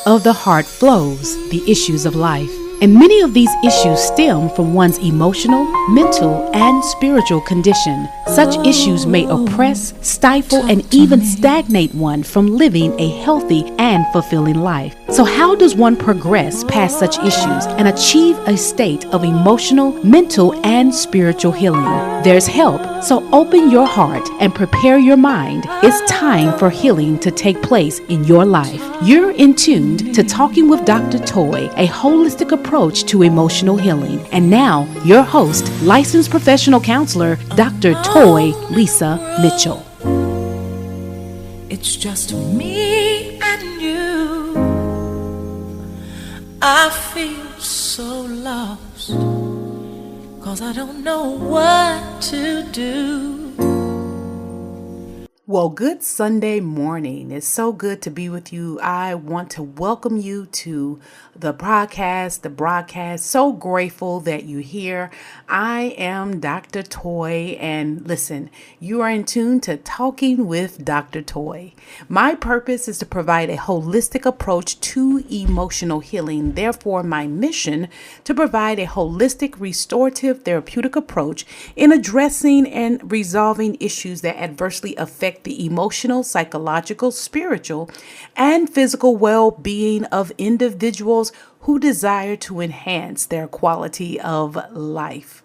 of the heart flows the issues of life. And many of these issues stem from one's emotional, mental, and spiritual condition. Such issues may oppress, stifle, and even stagnate one from living a healthy and fulfilling life. So how does one progress past such issues and achieve a state of emotional, mental, and spiritual healing? There's help, so open your heart and prepare your mind. It's time for healing to take place in your life. You're in tuned to Talking with Dr. Toy, a holistic approach to emotional healing. And now, your host, licensed professional counselor, Dr. Toy Lisa Mitchell. It's just me and you. I feel so lost, 'cause I don't know what to do. Well, good Sunday morning. It's so good to be with you. I want to welcome you to the broadcast. So grateful that you're here. I am Dr. Toy, and listen, you are in tune to Talking with Dr. Toy. My purpose is to provide a holistic approach to emotional healing. Therefore, my mission to provide a holistic, restorative, therapeutic approach in addressing and resolving issues that adversely affect the emotional, psychological, spiritual, and physical well-being of individuals who desire to enhance their quality of life.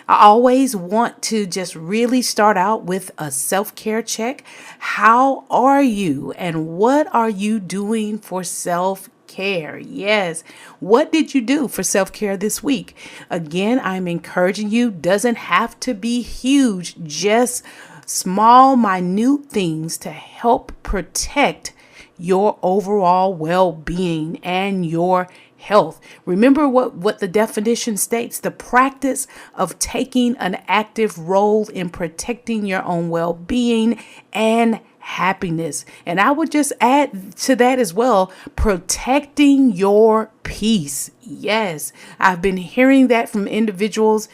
I always want to just really start out with a self-care check. How are you, and what are you doing for self-care? Yes. What did you do for self-care this week? Again, I'm encouraging you, doesn't have to be huge, just small, minute things to help protect your overall well-being and your health. Remember what the definition states: the practice of taking an active role in protecting your own well-being and happiness. And I would just add to that as well, protecting your peace. Yes, I've been hearing that from individuals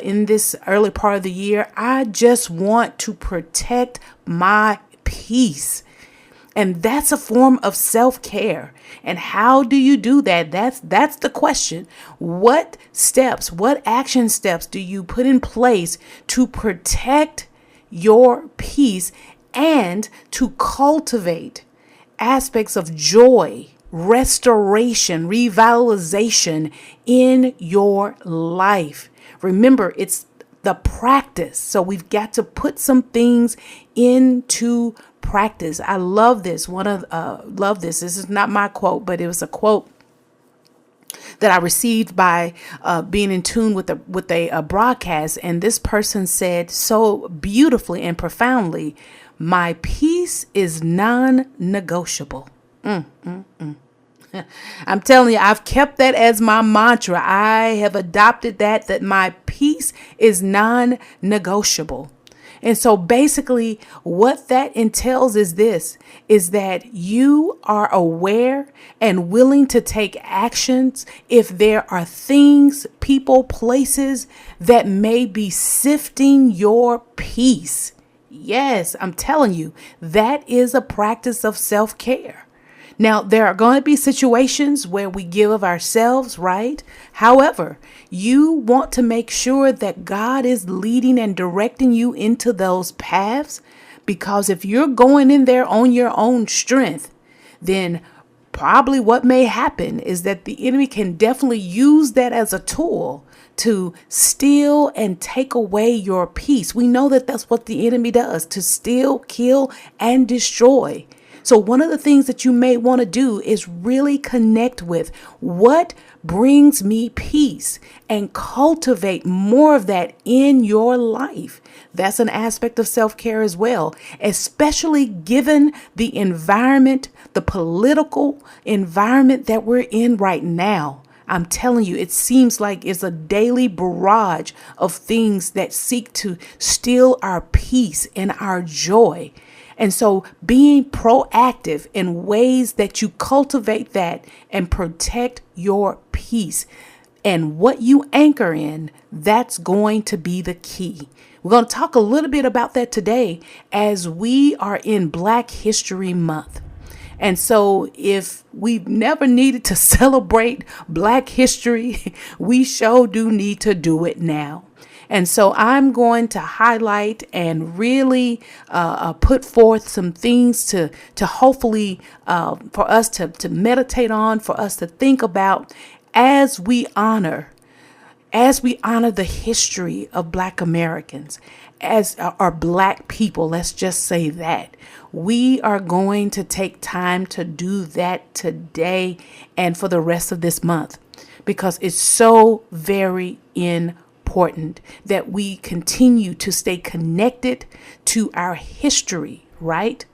in this early part of the year. I just want to protect my peace. And that's a form of self-care. And how do you do that? That's the question. What action steps do you put in place to protect your peace and to cultivate aspects of joy, restoration, revitalization in your life? Remember, it's the practice. So we've got to put some things into practice. I love this. Love this. This is not my quote, but it was a quote that I received by being in tune with a broadcast. And this person said so beautifully and profoundly, "My peace is non-negotiable." I'm telling you, I've kept that as my mantra. I have adopted that my peace is non-negotiable. And so basically what that entails is that you are aware and willing to take actions if there are things, people, places that may be sifting your peace. Yes, I'm telling you, that is a practice of self-care. Now, there are going to be situations where we give of ourselves, right? However, you want to make sure that God is leading and directing you into those paths, because if you're going in there on your own strength, then probably what may happen is that the enemy can definitely use that as a tool to steal and take away your peace. We know that that's what the enemy does, to steal, kill, and destroy. So one of the things that you may want to do is really connect with what brings me peace and cultivate more of that in your life. That's an aspect of self-care as well, especially given the environment, the political environment that we're in right now. I'm telling you, it seems like it's a daily barrage of things that seek to steal our peace and our joy. And so being proactive in ways that you cultivate that and protect your peace and what you anchor in, that's going to be the key. We're going to talk a little bit about that today as we are in Black History Month. And so if we've never needed to celebrate Black history, we sure do need to do it now. And so I'm going to highlight and really put forth some things to hopefully for us to meditate on, for us to think about as we honor the history of Black Americans, as our Black people. Let's just say that we are going to take time to do that today and for the rest of this month, because it's so very important that we continue to stay connected to our history, right?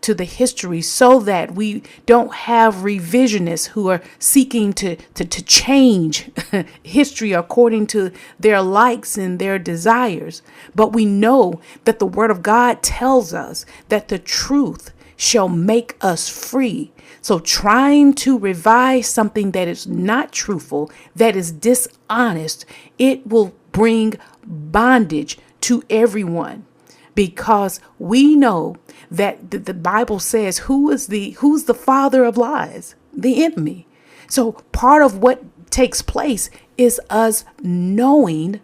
To the history, so that we don't have revisionists who are seeking to change history according to their likes and their desires. But we know that the Word of God tells us that the truth shall make us free. So trying to revise something that is not truthful, that is dishonest, it will bring bondage to everyone. Because we know that the Bible says, who's the father of lies? The enemy. So part of what takes place is us knowing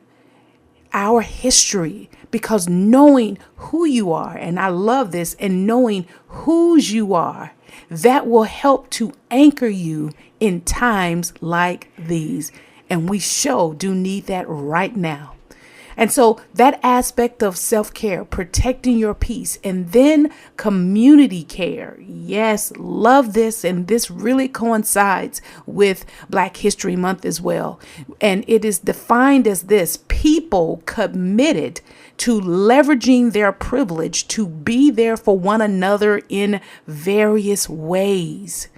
our history, because knowing who you are, and I love this, and knowing whose you are, that will help to anchor you in times like these. And we sure do need that right now. And so that aspect of self-care, protecting your peace, and then community care. Yes, love this. And this really coincides with Black History Month as well. And it is defined as this: people committed to leveraging their privilege to be there for one another in various ways.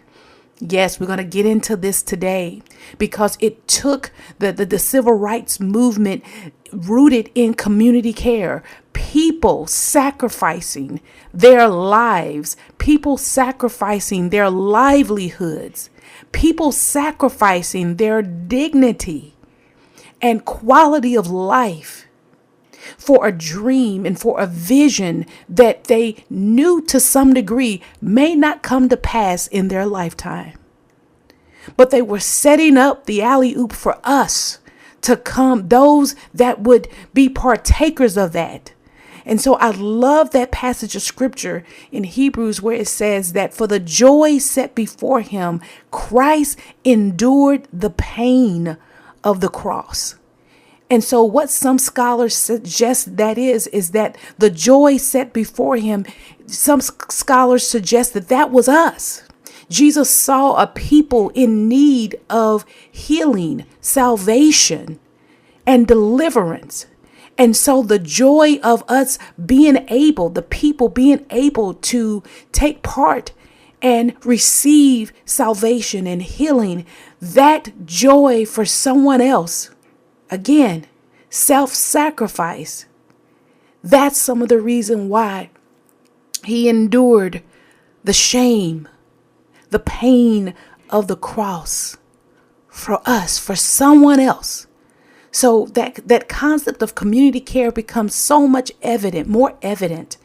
Yes, we're going to get into this today, because it took the civil rights movement rooted in community care, people sacrificing their lives, people sacrificing their livelihoods, people sacrificing their dignity and quality of life for a dream and for a vision that they knew to some degree may not come to pass in their lifetime. But they were setting up the alley-oop for us to come, those that would be partakers of that. And so I love that passage of scripture in Hebrews where it says that for the joy set before him, Christ endured the pain of the cross. And so what some scholars suggest that is that the joy set before him, some scholars suggest that was us. Jesus saw a people in need of healing, salvation, and deliverance. And so the joy of us being able, the people being able to take part and receive salvation and healing, that joy for someone else, again, self-sacrifice. That's some of the reason why he endured the shame, the pain of the cross for us, for someone else. So that concept of community care becomes so much more evident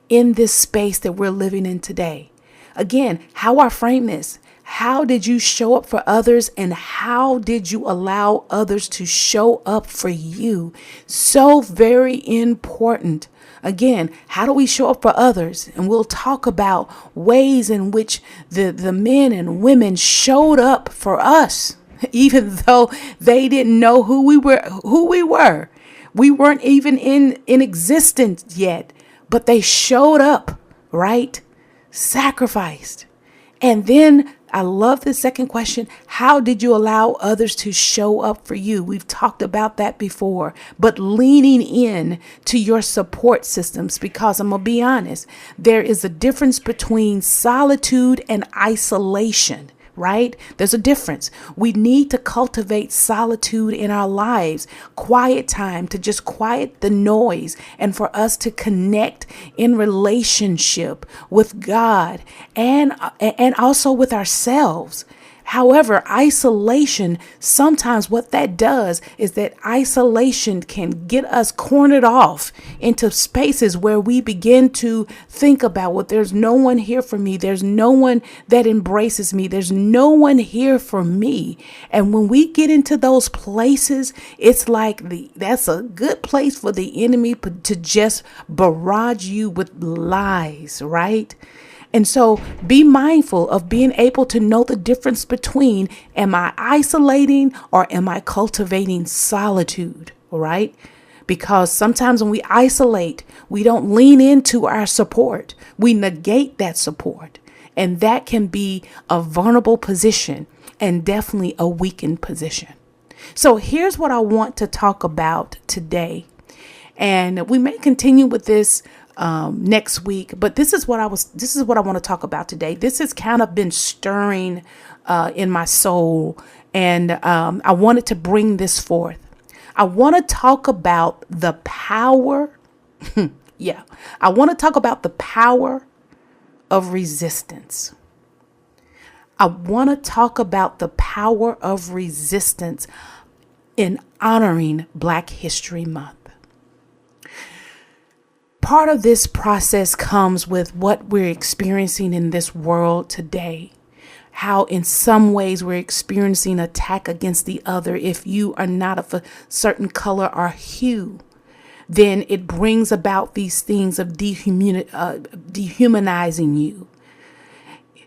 in this space that we're living in today. Again, how I frame this: how did you show up for others, and how did you allow others to show up for you? So very important. Again, how do we show up for others? And we'll talk about ways in which the men and women showed up for us, even though they didn't know who we were. We weren't even in existence yet, but they showed up, right? Sacrificed. And then I love the second question: how did you allow others to show up for you? We've talked about that before, but leaning in to your support systems, because I'm going to be honest, there is a difference between solitude and isolation. Right? There's a difference. We need to cultivate solitude in our lives, quiet time to just quiet the noise, and for us to connect in relationship with God and also with ourselves. However, isolation, sometimes what that does is that isolation can get us cornered off into spaces where we begin to think about, well, there's no one here for me. There's no one that embraces me. There's no one here for me. And when we get into those places, it's like that's a good place for the enemy to just barrage you with lies, right? And so be mindful of being able to know the difference between, am I isolating or am I cultivating solitude? All right. Because sometimes when we isolate, we don't lean into our support. We negate that support. And that can be a vulnerable position and definitely a weakened position. So here's what I want to talk about today. And we may continue with this next week, but this is what I want to talk about today. This has kind of been stirring in my soul, and I wanted to bring this forth. I want to talk about the power. I want to talk about the power of resistance. I want to talk about the power of resistance in honoring Black History Month. Part of this process comes with what we're experiencing in this world today. How in some ways we're experiencing attack against the other. If you are not of a certain color or hue, then it brings about these things of dehumanizing you,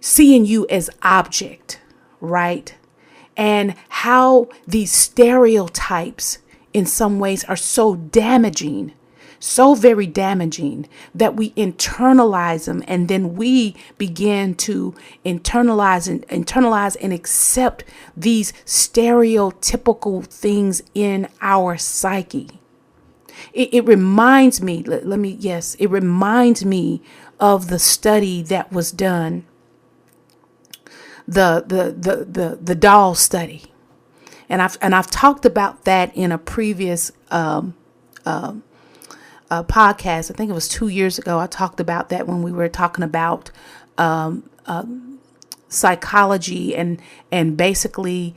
seeing you as object, right? And how these stereotypes in some ways are so damaging, so very damaging, that we internalize them, and then we begin to internalize and accept these stereotypical things in our psyche. It reminds me, it reminds me of the study that was done, the doll study, and I've talked about that in a previous podcast. I think it was 2 years ago. I talked about that when we were talking about psychology and basically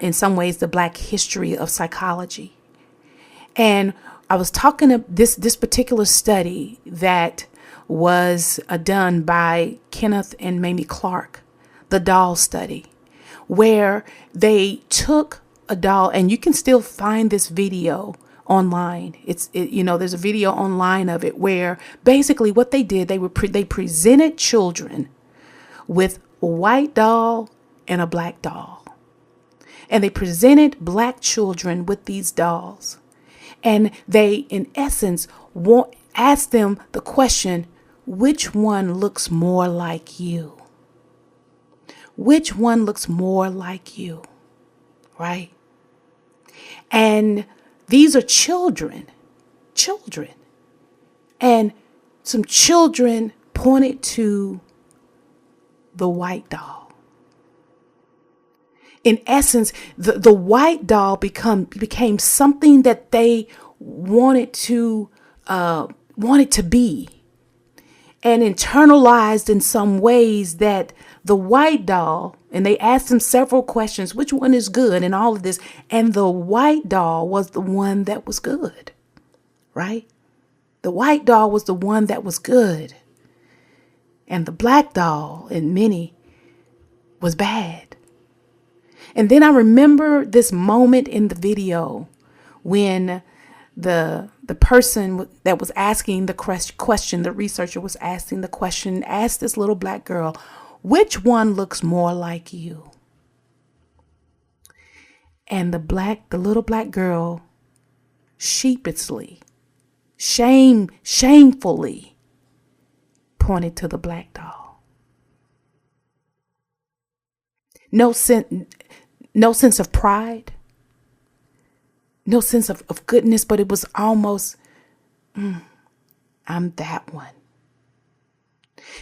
in some ways the Black history of psychology. And I was talking to this particular study that was done by Kenneth and Mamie Clark, the doll study, where they took a doll, and you can still find this video online. There's a video online of it where basically what they did, they presented children with a white doll and a black doll, and they presented Black children with these dolls, and they in essence asked them the question, which one looks more like you? Which one looks more like you? Right? And these are children. And some children pointed to the white doll. In essence, the white doll became something that they wanted to be, and internalized in some ways that the white doll, and they asked them several questions, which one is good and all of this, and the white doll was the one that was good, right? The white doll was the one that was good, and the black doll, in many, was bad. And then I remember this moment in the video when the person that was asking the question, the researcher was asking the question, asked this little black girl, which one looks more like you? And the little black girl sheepishly, shamefully pointed to the black doll. No sense of pride, no sense of goodness, but it was almost, I'm that one.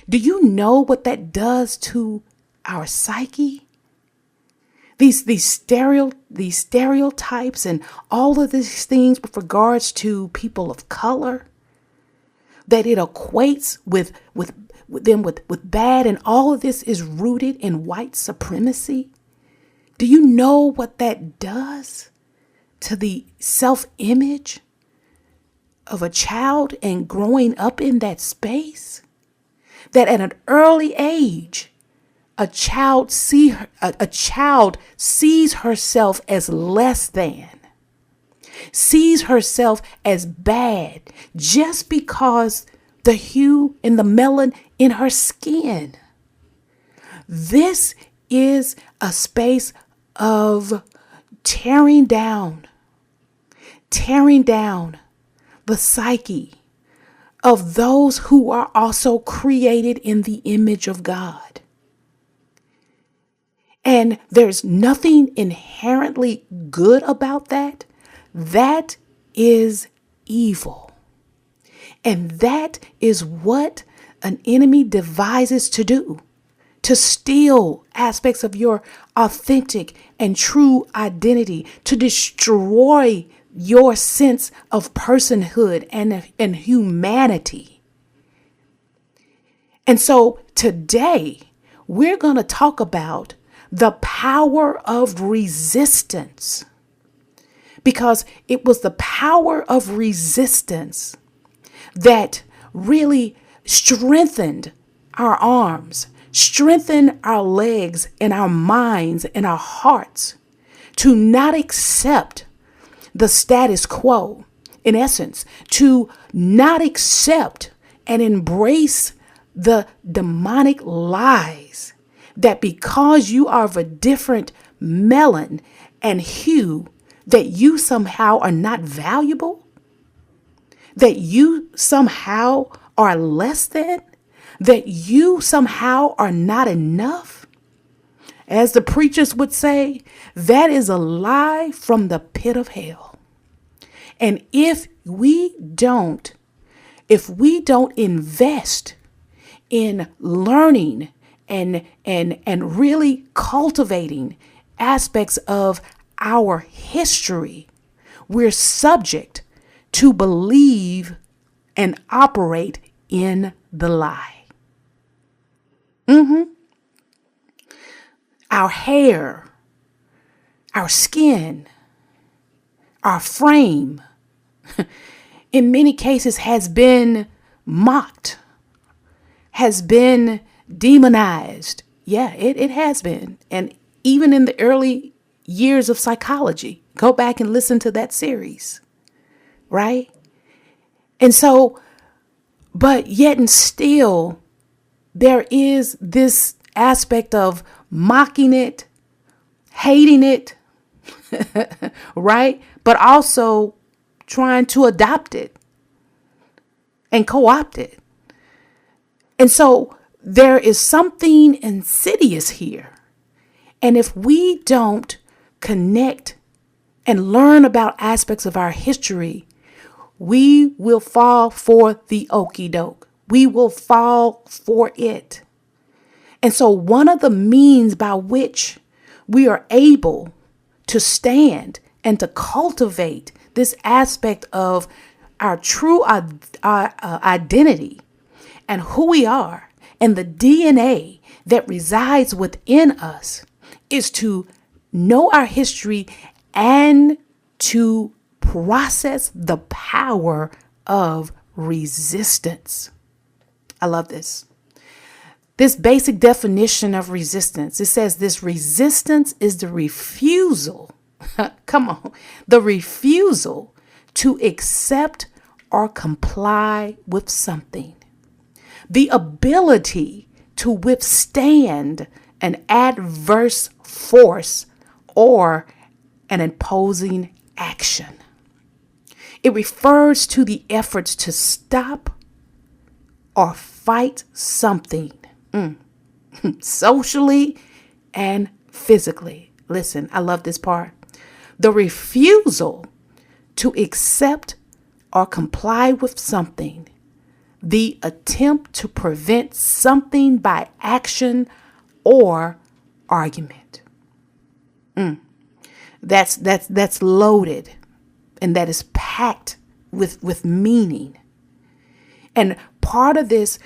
Do you know what that does to our psyche? These stereotypes and all of these things with regards to people of color, that it equates with with bad, and all of this is rooted in white supremacy? Do you know what that does to the self-image of a child and growing up in that space? That at an early age, a child sees herself as less than, sees herself as bad just because the hue and the melanin in her skin. This is a space of tearing down the psyche of those who are also created in the image of God. And there's nothing inherently good about that. That is evil. And that is what an enemy devises to do, to steal aspects of your authentic and true identity, to destroy your sense of personhood and humanity. And so today, we're going to talk about the power of resistance, because it was the power of resistance that really strengthened our arms, strengthened our legs and our minds and our hearts to not accept the status quo. In essence, to not accept and embrace the demonic lies that because you are of a different melanin and hue, that you somehow are not valuable, that you somehow are less than, that you somehow are not enough. As the preachers would say, that is a lie from the pit of hell. And if we don't invest in learning and really cultivating aspects of our history, we're subject to believe and operate in the lie. Our hair, our skin, our frame, in many cases has been mocked, has been demonized. Yeah, it has been. And even in the early years of psychology, go back and listen to that series, right? And so, but yet and still, there is this aspect of mocking it, hating it, right? But also trying to adopt it and co-opt it. And so there is something insidious here. And if we don't connect and learn about aspects of our history, we will fall for the okie doke. We will fall for it. And so one of the means by which we are able to stand and to cultivate this aspect of our true identity and who we are and the DNA that resides within us is to know our history and to process the power of resistance. I love this. This basic definition of resistance, it says this resistance is the refusal, come on, the refusal to accept or comply with something. The ability to withstand an adverse force or an imposing action. It refers to the efforts to stop or fight something socially and physically. Listen, I love this part. The refusal to accept or comply with something. The attempt to prevent something by action or argument. That's loaded, and that is packed with meaning. And part of this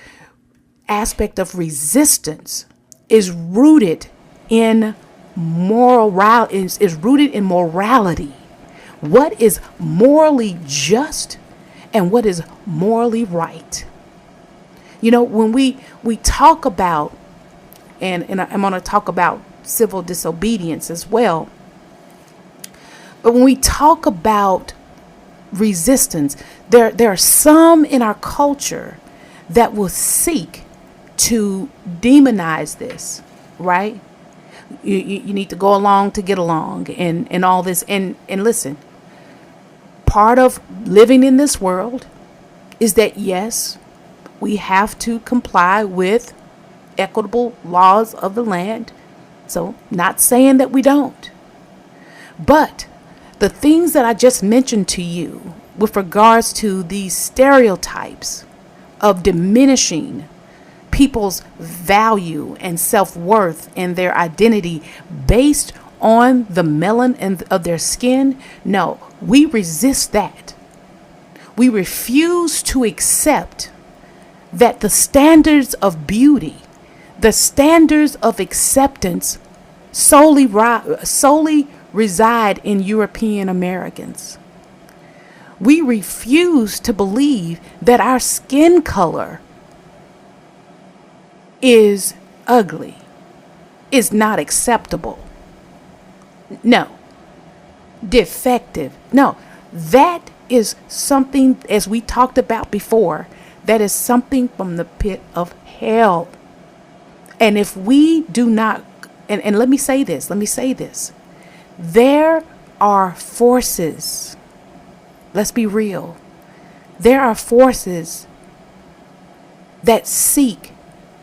aspect of resistance is rooted in is rooted in morality. What is morally just and what is morally right. You know, when we talk about, and I'm going to talk about civil disobedience as well. But when we talk about resistance, there are some in our culture that will seek to demonize this, right? You need to go along to get along and all this. And listen, part of living in this world is that, yes, we have to comply with equitable laws of the land. So not saying that we don't. But the things that I just mentioned to you with regards to these stereotypes of diminishing people's value and self-worth and their identity based on the melanin of their skin, no, we resist that. We refuse to accept that the standards of beauty, the standards of acceptance solely reside in European Americans. We refuse to believe that our skin color is ugly, is not acceptable. No. Defective. No. That is something, as we talked about before, that is something from the pit of hell. And if we do not, and let me say this, there are forces, let's be real, there are forces that seek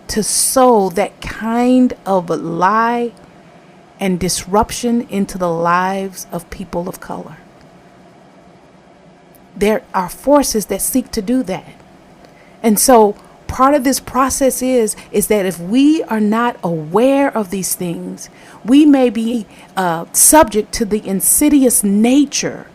to sow that kind of lie and disruption into the lives of people of color. There are forces that seek to do that. And so part of this process is that if we are not aware of these things, we may be subject to the insidious nature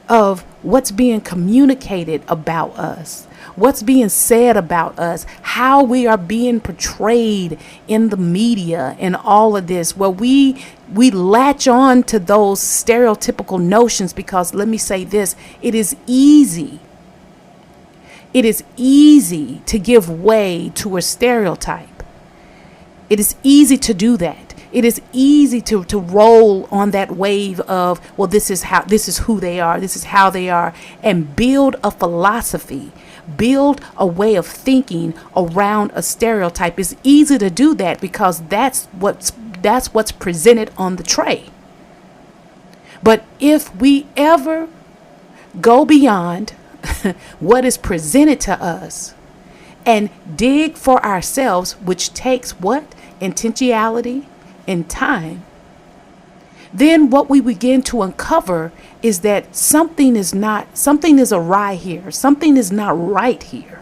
of what's being communicated about us, what's being said about us, how we are being portrayed in the media and all of this. Well, we latch on to those stereotypical notions because, let me say this, it is easy to give way to a stereotype. It is easy to do that. It is easy to roll on that wave of, well, this is who they are, this is how they are, and build a philosophy, build a way of thinking around a stereotype. It's easy to do that because that's what's presented on the tray. But if we ever go beyond what is presented to us and dig for ourselves, which takes what? Intentionality and time, then what we begin to uncover is that something is awry here. Something is not right here.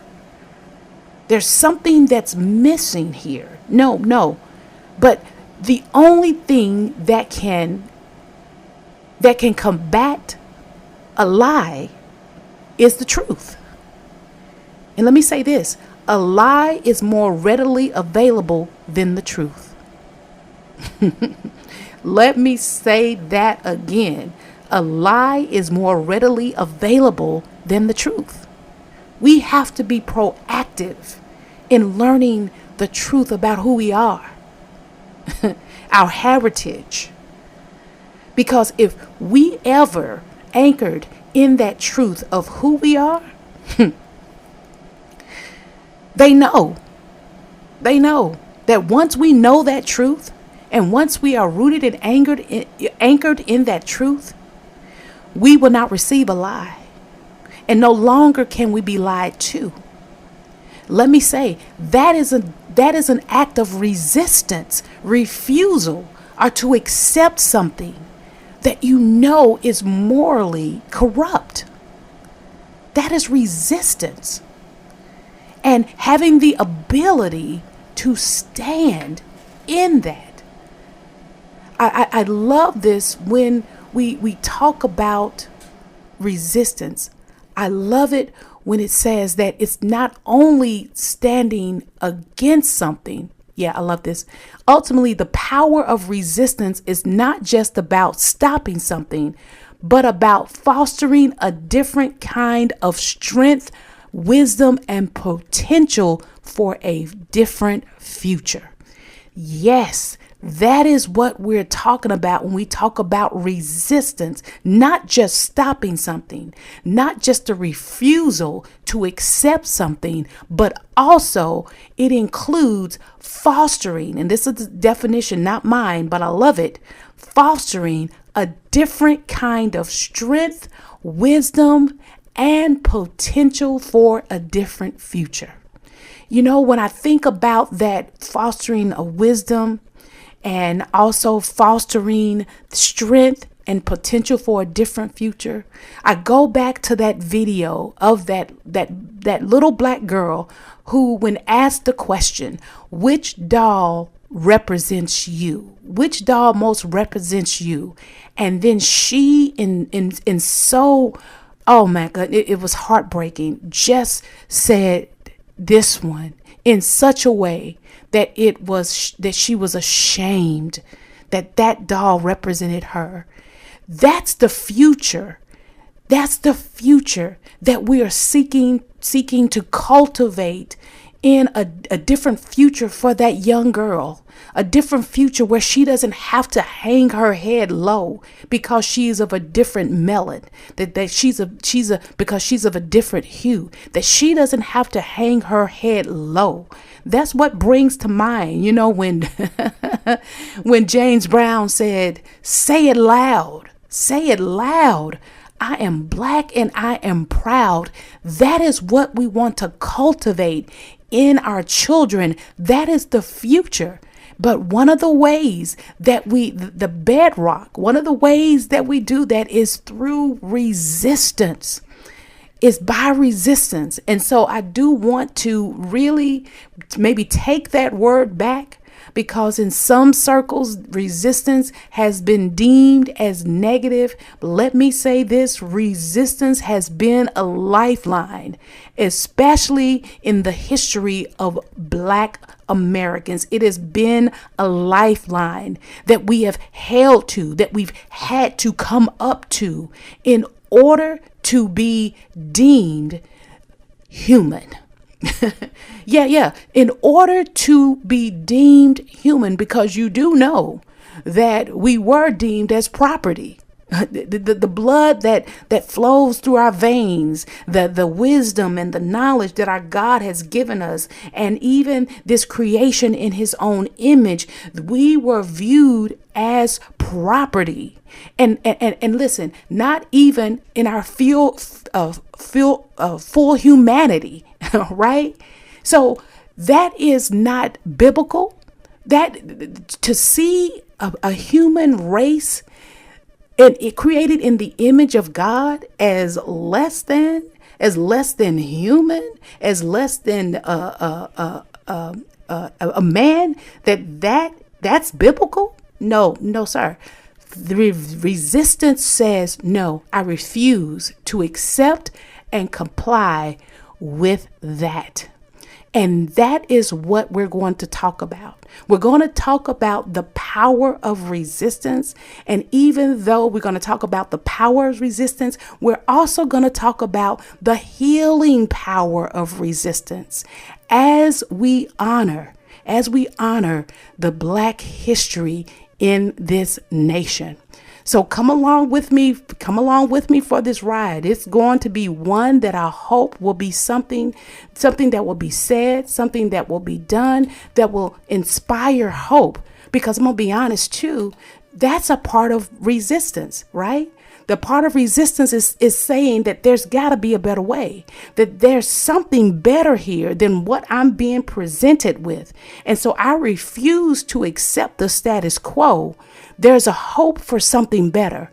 There's something that's missing here. No. But the only thing that can combat a lie is the truth. And let me say this, a lie is more readily available than the truth. Let me say that again. A lie is more readily available than the truth. We have to be proactive in learning the truth about who we are, our heritage. Because if we ever anchored in that truth of who we are, they know that once we know that truth, and once we are rooted and anchored in that truth, we will not receive a lie. And no longer can we be lied to. Let me say, that is an act of resistance, refusal, or to accept something that you know is morally corrupt. That is resistance. And having the ability to stand in that. I love this when we talk about resistance. I love it when it says that it's not only standing against something. Yeah, I love this. Ultimately, the power of resistance is not just about stopping something, but about fostering a different kind of strength, wisdom, and potential for a different future. Yes, that is what we're talking about when we talk about resistance, not just stopping something, not just a refusal to accept something, but also it includes fostering, and this is the definition, not mine, but I love it, fostering a different kind of strength, wisdom, and potential for a different future. You know, when I think about that, fostering a wisdom and also fostering strength and potential for a different future, I go back to that video of that little black girl who, when asked the question, which doll represents you? Which doll most represents you? And then she in so, oh my God, it was heartbreaking, just said this one in such a way that she was ashamed that doll represented her. That's the future. That's the future that we are seeking to cultivate in a different future for that young girl, a different future where she doesn't have to hang her head low because she's of a different melon, that she's because she's of a different hue, that she doesn't have to hang her head low. That's what brings to mind, you know, when when James Brown said, say it loud, I am black and I am proud. That is what we want to cultivate in our children. That is the future. But one of the ways that the bedrock, one of the ways that we do that is through resistance. Is by resistance. And so I do want to really maybe take that word back, because in some circles, resistance has been deemed as negative. But let me say this, resistance has been a lifeline, especially in the history of Black Americans. It has been a lifeline that we have held to, that we've had to come up to in order to be deemed human. Yeah. In order to be deemed human, because you do know that we were deemed as property. The blood that flows through our veins, the wisdom and the knowledge that our God has given us, and even this creation in his own image, we were viewed as property. And listen, not even in our full humanity, right? So that is not biblical. That to see a human race and it created in the image of God as less than human, as less than a man, that's biblical? No, sir. The resistance says, no, I refuse to accept and comply with that. And that is what we're going to talk about. We're going to talk about the power of resistance. And even though we're going to talk about the power of resistance, we're also going to talk about the healing power of resistance as we honor the Black history in this nation. So come along with me for this ride. It's going to be one that I hope will be something that will be said, something that will be done, that will inspire hope. Because I'm going to be honest too, that's a part of resistance, right? The part of resistance is saying that there's got to be a better way, that there's something better here than what I'm being presented with. And so I refuse to accept the status quo. There's a hope for something better.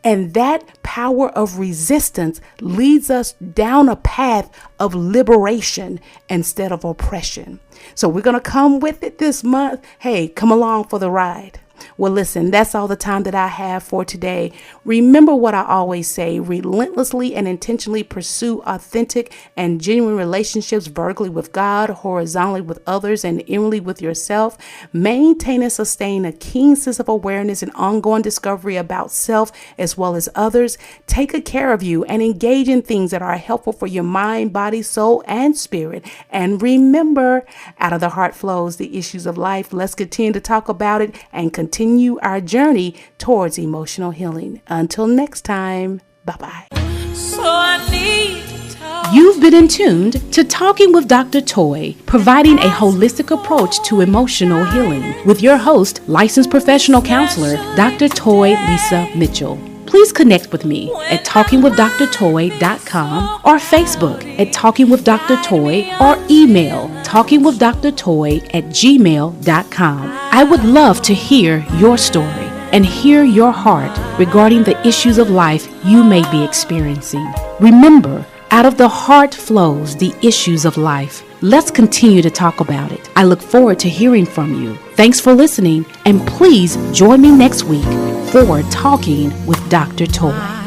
And that power of resistance leads us down a path of liberation instead of oppression. So we're going to come with it this month. Hey, come along for the ride. Well, listen, that's all the time that I have for today. Remember what I always say, relentlessly and intentionally pursue authentic and genuine relationships vertically with God, horizontally with others, and inwardly with yourself. Maintain and sustain a keen sense of awareness and ongoing discovery about self as well as others. Take good care of you and engage in things that are helpful for your mind, body, soul, and spirit. And remember, out of the heart flows the issues of life. Let's continue to talk about it and continue our journey towards emotional healing. Until next time, bye-bye. So I need to talk. You've been in tuned to Talking with Dr. Toy, providing a holistic approach to emotional healing with your host, licensed professional counselor, Dr. Toy Lisa Mitchell. Please connect with me at talkingwithdrtoy.com or Facebook at Talking with Dr. Toy or email talkingwithdrtoy@gmail.com. I would love to hear your story and hear your heart regarding the issues of life you may be experiencing. Remember, out of the heart flows the issues of life. Let's continue to talk about it. I look forward to hearing from you. Thanks for listening, and please join me next week for Talking with Dr. Toy.